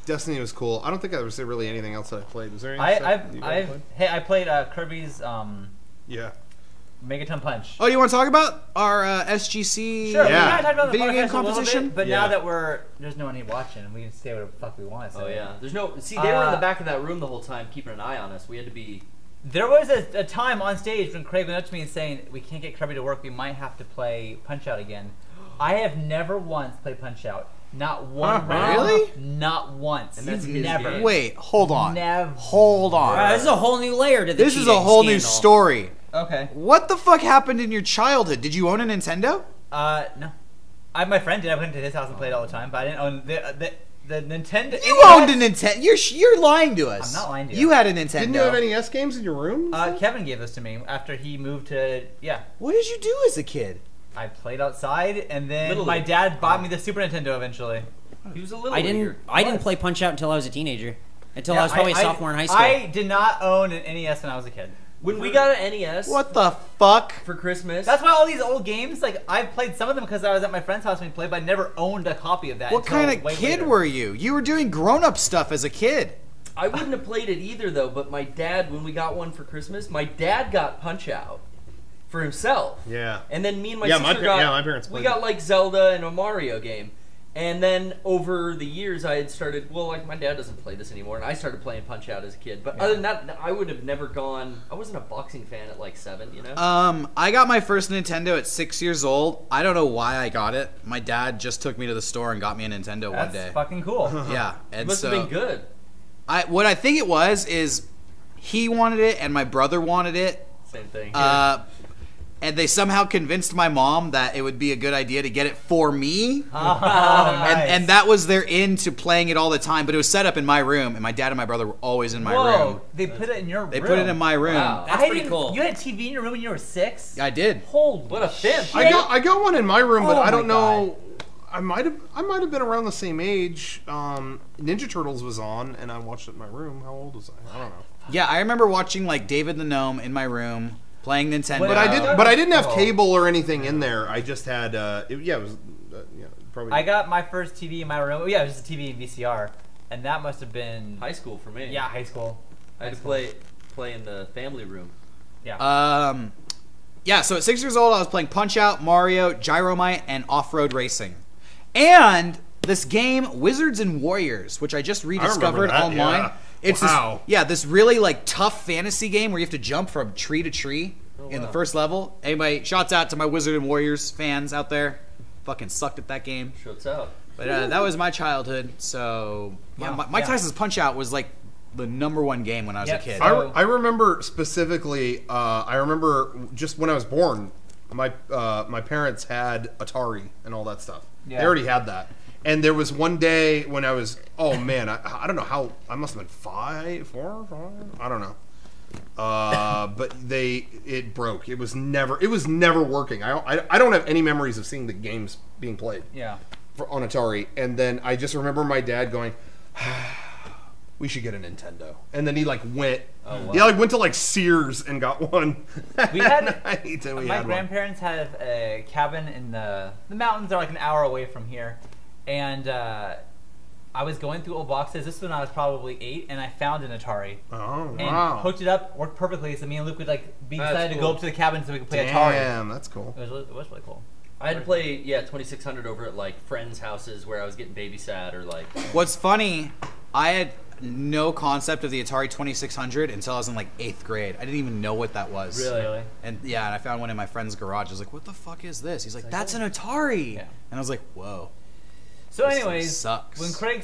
Destiny was cool. I don't think there was really anything else that I played. Was there anything? I played Kirby's yeah. Megaton Punch. Oh, you want to talk about our SGC Sure, yeah. We about the video game competition? Bit, but now that there's no one here watching, we can say whatever the fuck we want to say. Oh yeah, there's no. See, they were in the back of that room the whole time, keeping an eye on us. We had to be. There was a time on stage when Craig went up to me and saying, "We can't get Kirby to work. We might have to play Punch Out again." I have never once played Punch Out. Not one round. Really? Not once. And that's never. game. Wait, hold on. Never. Hold on. This is a whole new layer to the This is a whole new story. Okay. What the fuck happened in your childhood? Did you own a Nintendo? No. My friend did. I went to his house and played all the time, but I didn't own the Nintendo. You owned a Nintendo. You're lying to us. I'm not lying to you. You had a Nintendo. Didn't you have NES games in your room? Kevin gave this to me after he moved to What did you do as a kid? I played outside, and then Little my League. dad bought me the Super Nintendo eventually. He was a little. I didn't play Punch Out until I was a teenager. Until I was probably a sophomore in high school. I did not own an NES when I was a kid. When we got an NES. What the fuck? For Christmas. That's why all these old games, like, I played some of them because I was at my friend's house when we played, but I never owned a copy of that. What kind of kid were you? You were doing grown-up stuff as a kid. I wouldn't have played it either, though. But my dad, when we got one for Christmas, my dad got Punch Out for himself. Yeah. And then me and my sister my parents played we got like Zelda and a Mario game. And then over the years, I had started. Well, like my dad doesn't play this anymore, and I started playing Punch Out as a kid. But other than that, I would have never gone. I wasn't a boxing fan at like 7, you know. I got my first Nintendo at 6 years old. I don't know why I got it. My dad just took me to the store and got me a Nintendo one day. That's fucking cool. Yeah, It and must so have been good. what I think it was is he wanted it and my brother wanted it. Same thing. And they somehow convinced my mom that it would be a good idea to get it for me. Oh, nice. And that was their into playing it all the time. But it was set up in my room, and my dad and my brother were always in my room. They put it in your room. They put it in my room. Wow. That's pretty cool. You had a TV in your room when you were 6? I did. Holy What a fin. I got one in my room, but Oh I don't my know. I might have been around the same age. Ninja Turtles was on, and I watched it in my room. How old was I? I don't know. Yeah, I remember watching like David the Gnome in my room, playing Nintendo. But I didn't have cable or anything in there. I just had. It was. Probably. I got my first TV in my room. Yeah, it was just a TV and VCR, and that must have been High school for me. Yeah, high school. I had to play in the family room. Yeah. Yeah. So at 6 years old, I was playing Punch Out, Mario, Gyromite, and Off-Road Racing, and this game Wizards and Warriors, which I just rediscovered online. Yeah. It's Wow. this really like tough fantasy game where you have to jump from tree to tree in the first level. Anybody, shouts out to my Wizard and Warriors fans out there. Fucking sucked at that game. Shuts out. But that was my childhood. So yeah, Mike Tyson's Punch Out was like the #1 game when I was a kid. I remember specifically. I remember just when I was born, my parents had Atari and all that stuff. Yeah. They already had that. And there was one day when I was, oh man, I don't know how, I must have been 5, 4, 5, I don't know. But it broke. It was never working. I don't have any memories of seeing the games being played. Yeah. On Atari. And then I just remember my dad going, we should get a Nintendo. And then he like went, he like went to like Sears and got one. We had, my grandparents had a cabin in the mountains. They're like an hour away from here. And I was going through old boxes. This was when I was probably 8, and I found an Atari. Oh, and wow. Hooked it up, worked perfectly. So me and Luke would like be excited to go up to the cabin so we could play Atari. Atari. Damn, that's cool. It was really cool. I had to play 2600 over at like friends' houses where I was getting babysat or like. What's funny, I had no concept of the Atari 2600 until I was in like 8th grade. I didn't even know what that was. Really? And yeah, and I found one in my friend's garage. I was like, "What the fuck is this?" He's like, "That's an Atari." Yeah. And I was like, "Whoa." So This anyways, sucks. when Craig